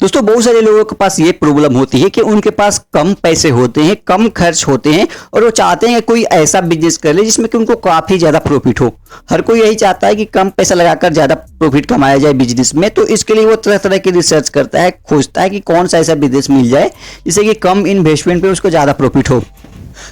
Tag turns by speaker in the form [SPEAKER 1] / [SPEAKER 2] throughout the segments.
[SPEAKER 1] दोस्तों बहुत सारे लोगों के पास ये प्रॉब्लम होती है कि उनके पास कम पैसे होते हैं, कम खर्च होते हैं और वो चाहते हैं कोई ऐसा बिजनेस कर ले जिसमें कि उनको काफी ज्यादा प्रॉफिट हो। हर कोई यही चाहता है कि कम पैसा लगाकर ज्यादा प्रॉफिट कमाया जाए बिजनेस में। तो इसके लिए वो तरह तरह की रिसर्च करता है, खोजता है कि कौन सा ऐसा बिजनेस मिल जाए जिससे कि कम इन्वेस्टमेंट पे उसको ज्यादा प्रॉफिट हो।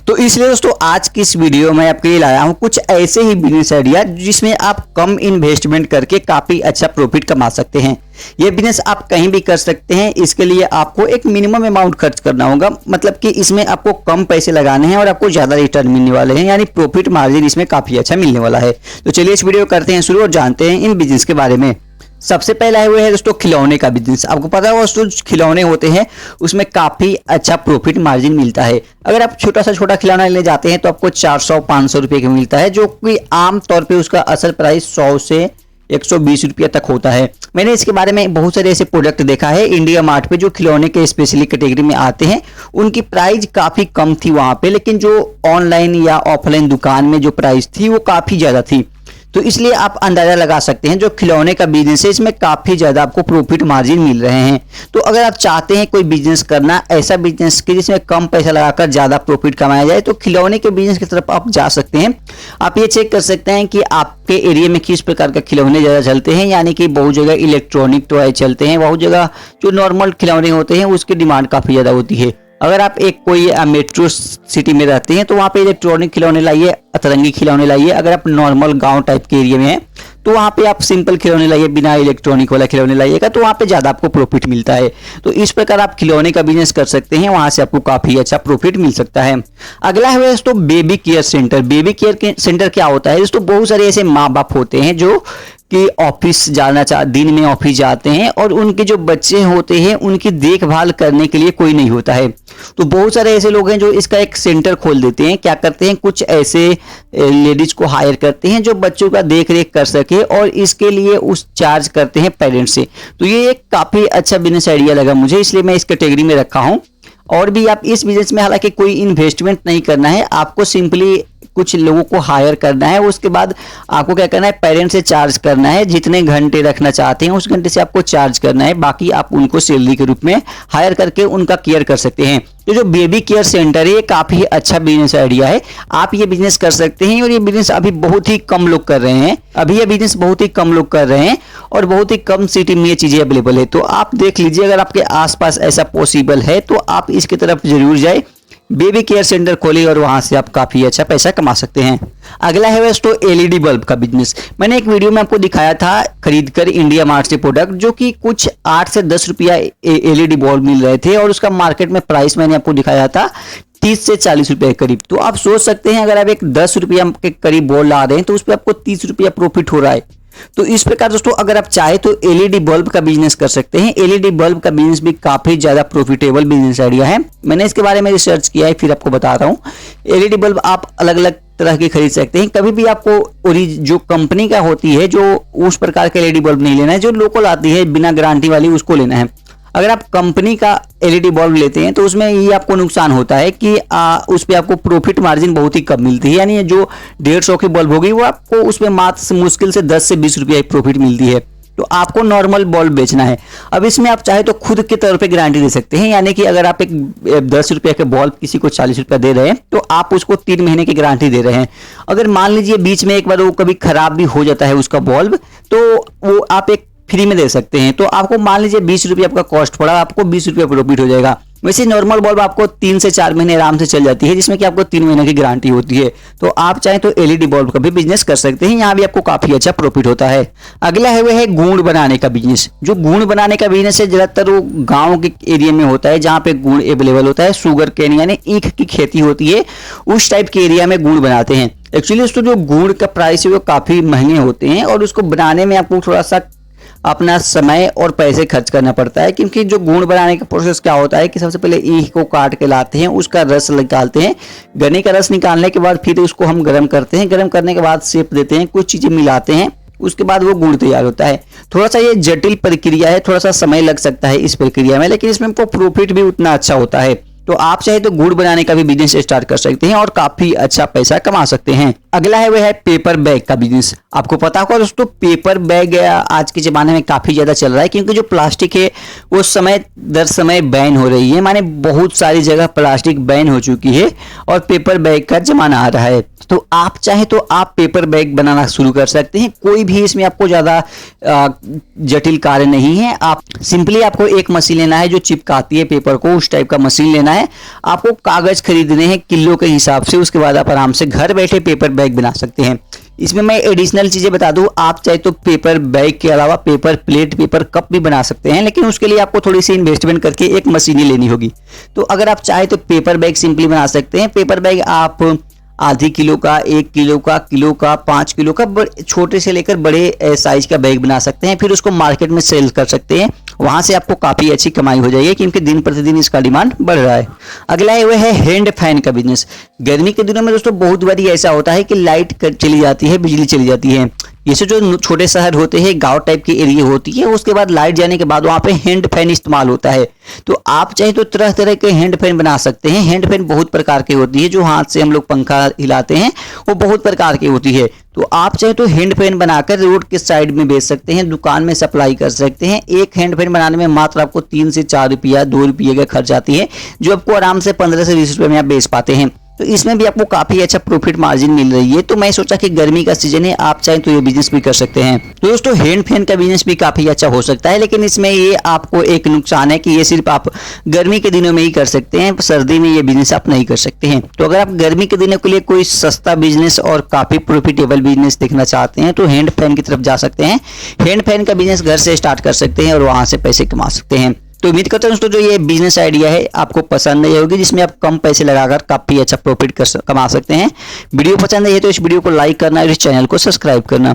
[SPEAKER 1] तो इसलिए दोस्तों आज की इस वीडियो में आपके लिए लाया हूं कुछ ऐसे ही बिजनेस आइडिया जिसमें आप कम इन्वेस्टमेंट करके काफी अच्छा प्रॉफिट कमा सकते हैं। ये बिजनेस आप कहीं भी कर सकते हैं। इसके लिए आपको एक मिनिमम अमाउंट खर्च करना होगा, मतलब कि इसमें आपको कम पैसे लगाने हैं और आपको ज्यादा रिटर्न मिलने वाले हैं, यानी प्रॉफिट मार्जिन इसमें काफी अच्छा मिलने वाला है। तो चलिए इस वीडियो करते हैं शुरू और जानते हैं इन बिजनेस के बारे में। सबसे पहला है वो है दोस्तों खिलौने का बिजनेस। आपको पता है दोस्तों खिलौने होते हैं उसमें काफी अच्छा प्रॉफिट मार्जिन मिलता है। अगर आप छोटा सा छोटा खिलौना लेने जाते हैं तो आपको 400-500 रुपये का मिलता है, जो कि आम तौर पे उसका असल प्राइस 100 से 120 रुपये तक होता है। मैंने इसके बारे में बहुत सारे ऐसे प्रोडक्ट देखा है इंडिया मार्ट पे जो खिलौने के स्पेशली कैटेगरी में आते हैं, उनकी प्राइस काफी कम थी वहां पे, लेकिन जो ऑनलाइन या ऑफलाइन दुकान में जो प्राइस थी वो काफी ज्यादा थी। तो इसलिए आप अंदाजा लगा सकते हैं जो खिलौने का बिजनेस है इसमें काफी ज्यादा आपको प्रॉफिट मार्जिन मिल रहे हैं। तो अगर आप चाहते हैं कोई बिजनेस करना, ऐसा बिजनेस कि जिसमें कम पैसा लगाकर ज्यादा प्रॉफिट कमाया जाए, तो खिलौने के बिजनेस की तरफ आप जा सकते हैं। आप ये चेक कर सकते हैं कि आपके एरिया में किस प्रकार के खिलौने ज्यादा चलते हैं, यानी कि बहुत जगह इलेक्ट्रॉनिक टॉय चलते हैं, बहुत जगह जो नॉर्मल खिलौने होते हैं उसकी डिमांड काफी ज्यादा होती है। अगर आप एक कोई मेट्रो सिटी में रहते हैं तो वहाँ पे इलेक्ट्रॉनिक खिलौने लाइए, अतरंगी खिलौने लाइए। अगर आप नॉर्मल गांव टाइप के एरिया में हैं तो वहाँ पे आप सिंपल खिलौने लाइए, बिना इलेक्ट्रॉनिक वाला खिलौने लाइएगा तो वहाँ पे ज़्यादा आपको प्रॉफिट मिलता है। तो इस प्रकार आप खिलौने का बिजनेस कर सकते हैं, वहाँ से आपको काफ़ी अच्छा प्रॉफिट मिल सकता है। अगला है दोस्तों baby care centre. Baby care centre क्या होता है दोस्तों? बहुत सारे ऐसे माँ बाप होते हैं जो कि ऑफिस जाना दिन में ऑफिस जाते हैं और उनके जो बच्चे होते हैं उनकी देखभाल करने के लिए कोई नहीं होता है। तो बहुत सारे ऐसे लोग हैं जो इसका एक सेंटर खोल देते हैं। क्या करते हैं, कुछ ऐसे लेडीज को हायर करते हैं जो बच्चों का देख रेख कर सके और इसके लिए उस चार्ज करते हैं पेरेंट्स से। तो ये एक काफी अच्छा बिजनेस आइडिया लगा मुझे, इसलिए मैं इस कैटेगरी में रखा हूँ। और भी आप इस बिजनेस में हालांकि कोई इन्वेस्टमेंट नहीं करना है, आपको सिंपली कुछ लोगों को हायर करना है। उसके बाद आपको क्या करना है, पेरेंट से चार्ज करना है। जितने घंटे रखना चाहते हैं उस घंटे से आपको चार्ज करना है, बाकी आप उनको सैलरी के रूप में हायर करके उनका केयर कर सकते हैं। तो जो बेबी केयर सेंटर है ये काफी अच्छा बिजनेस आइडिया है, आप ये बिजनेस कर सकते हैं। और ये बिजनेस अभी बहुत ही कम लोग कर रहे हैं, अभी ये बिजनेस बहुत ही कम लोग कर रहे हैं और बहुत ही कम सिटी में ये चीजें अवेलेबल है। तो आप देख लीजिए, अगर आपके आसपास ऐसा पॉसिबल है तो आप इसकी तरफ जरूर जाए, बेबी केयर सेंटर खोलिए और वहां से आप काफी अच्छा पैसा कमा सकते हैं। अगला है दोस्तों एलईडी बल्ब का बिजनेस। मैंने एक वीडियो में आपको दिखाया था खरीदकर इंडिया मार्ट से प्रोडक्ट, जो कि कुछ 8 से 10 रुपया एलईडी बल्ब मिल रहे थे और उसका मार्केट में प्राइस मैंने आपको दिखाया था 30 से 40 रुपए के करीब। तो आप सोच सकते हैं अगर आप एक 10 रुपया के करीब बल्ब ला रहे हैं तो उस पर आपको 30 रुपया प्रॉफिट हो रहा है। तो इस प्रकार दोस्तों अगर आप चाहे तो एलईडी बल्ब का बिजनेस कर सकते हैं। एलईडी बल्ब का बिजनेस भी काफी ज्यादा प्रॉफिटेबल बिजनेस आइडिया है। मैंने इसके बारे में रिसर्च किया है, फिर आपको बता रहा हूँ। एलईडी बल्ब आप अलग अलग तरह की खरीद सकते हैं। कभी भी आपको जो कंपनी का होती है जो उस प्रकार का एलईडी बल्ब नहीं लेना है, जो लोकल आती है बिना गारंटी वाली उसको लेना है। अगर आप कंपनी का एलईडी बल्ब लेते हैं तो उसमें ये आपको नुकसान होता है कि उस पर आपको प्रॉफिट मार्जिन बहुत ही कम मिलती है, यानी जो 150 की बल्ब होगी वो आपको उसमें मात्र मुश्किल से 10 से 20 रुपया प्रॉफिट मिलती है। तो आपको नॉर्मल बल्ब बेचना है। अब इसमें आप चाहे तो खुद के तौर पे गारंटी दे सकते हैं, यानी कि अगर आप एक 10 रुपये के बल्ब किसी को 40 रुपया दे रहे हैं तो आप उसको 3 महीने की गारंटी दे रहे हैं। अगर मान लीजिए बीच में एक बार वो कभी खराब भी हो जाता है उसका बल्ब, तो वो आप एक फ्री में दे सकते हैं। तो आपको मान लीजिए 20 रुपये आपका कॉस्ट पड़ा, आपको 20 रुपये प्रॉफिट हो जाएगा। वैसे नॉर्मल बल्ब आपको 3 से 4 महीने आराम से चल जाती है, जिसमें कि आपको 3 महीने की गारंटी होती है। तो आप चाहें तो एलईडी बल्ब का भी बिजनेस कर सकते हैं, यहाँ भी आपको काफी अच्छा प्रॉफिट होता है। अगला है वह है गुड़ बनाने का बिजनेस। जो गुड़ बनाने का बिजनेस है ज्यादातर वो गाँव के एरिया में होता है, जहाँ पे गुड़ अवेलेबल होता है। शुगर केन यानी ईख की खेती होती है, उस टाइप के एरिया में गुड़ बनाते हैं। एक्चुअली उसको जो गुड़ का प्राइस है वो काफी महंगे होते हैं और उसको बनाने में आपको थोड़ा सा अपना समय और पैसे खर्च करना पड़ता है, क्योंकि जो गुड़ बनाने का प्रोसेस क्या होता है कि सबसे पहले ईख को काट के लाते हैं, उसका रस निकालते हैं। गन्ने का रस निकालने के बाद फिर उसको हम गर्म करते हैं, गर्म करने के बाद शेप देते हैं, कुछ चीजें मिलाते हैं, उसके बाद वो गुड़ तैयार होता है। थोड़ा सा ये जटिल प्रक्रिया है, थोड़ा सा समय लग सकता है इस प्रक्रिया में, लेकिन इसमें हमको प्रॉफिट भी उतना अच्छा होता है। तो आप चाहे तो गुड़ बनाने का भी बिजनेस स्टार्ट कर सकते हैं और काफी अच्छा पैसा कमा सकते हैं। अगला है वह है पेपर बैग का बिजनेस। आपको पता होगा दोस्तों, पेपर बैग आज के ज़माने में काफ़ी ज़्यादा चल रहा है, क्योंकि जो प्लास्टिक है वो समय दर समय बैन हो रही है। माने बहुत सारी जगह प्लास्टिक बैन हो चुकी है और पेपर बैग का ज़माना आ रहा है। तो आप चाहे तो आप पेपर बैग बनाना शुरू कर सकते हैं। कोई भी इसमें आपको ज़्यादा जटिल कार्य नहीं है। आप सिंपली आपको एक मशीन लेना है जो चिपकाती है पेपर को, उस टाइप का मशीन लेना है। आपको कागज़ खरीदने हैं किलो के हिसाब से, उसके बाद आप आराम से घर बैठे पेपर बैग बना सकते हैं। इसमें मैं एडिशनल चीज़ें बता दूं, आप चाहे तो पेपर बैग के अलावा पेपर प्लेट, पेपर कप भी बना सकते हैं, लेकिन उसके लिए आपको थोड़ी सी इन्वेस्टमेंट करके एक मशीन ही लेनी होगी। तो अगर आप चाहे तो पेपर बैग सिंपली बना सकते हैं। पेपर बैग आप आधी किलो का, 1 किलो का, 5 किलो का, छोटे से लेकर बड़े साइज का बैग बना सकते हैं। फिर उसको मार्केट में सेल कर सकते हैं, वहां से आपको काफ़ी अच्छी कमाई हो जाएगी, क्योंकि दिन प्रतिदिन इसका डिमांड बढ़ रहा है। अगला है वह है हैंड फैन का बिजनेस। गर्मी के दिनों में दोस्तों बहुत बारी ऐसा होता है कि लाइट चली जाती है, बिजली चली जाती है। जैसे जो छोटे शहर होते हैं, गांव टाइप की एरिया होती है, उसके बाद लाइट जाने के बाद वहाँ पे हैंड फैन इस्तेमाल होता है। तो आप चाहे तो तरह तरह के हैंड फैन बना सकते हैं। हैंड फैन बहुत प्रकार की होती है, जो हाथ से हम लोग पंखा हिलाते हैं वो बहुत प्रकार की होती है। तो आप चाहे तो हैंड फैन बनाकर रोड के साइड में बेच सकते हैं, दुकान में सप्लाई कर सकते हैं। एक हैंड फैन बनाने में मात्र आपको 3 से 4 रुपया, 2 रुपये का खर्च आती है, जो आपको आराम से 15 से 20 रुपये में आप बेच पाते हैं। तो इसमें भी आपको काफ़ी अच्छा प्रॉफिट मार्जिन मिल रही है। तो मैं सोचा कि गर्मी का सीजन है, आप चाहें तो ये बिजनेस भी कर सकते हैं। तो दोस्तों हैंड फैन का बिजनेस भी काफ़ी अच्छा हो सकता है, लेकिन इसमें ये आपको एक नुकसान है कि ये सिर्फ आप गर्मी के दिनों में ही कर सकते हैं, सर्दी में ये बिजनेस आप नहीं कर सकते हैं। तो अगर आप गर्मी के दिनों के लिए कोई सस्ता बिजनेस और काफ़ी प्रॉफिटेबल बिजनेस देखना चाहते हैं तो हैंड फैन की तरफ जा सकते हैं। हैंड फैन का बिजनेस घर से स्टार्ट कर सकते हैं और वहाँ से पैसे कमा सकते हैं। तो उम्मीद करता हूं दोस्तों जो ये बिजनेस आइडिया है आपको पसंद आई होगी, जिसमें आप कम पैसे लगाकर काफ़ी अच्छा प्रॉफिट कमा सकते हैं। वीडियो पसंद आई है तो इस वीडियो को लाइक करना और इस चैनल को सब्सक्राइब करना।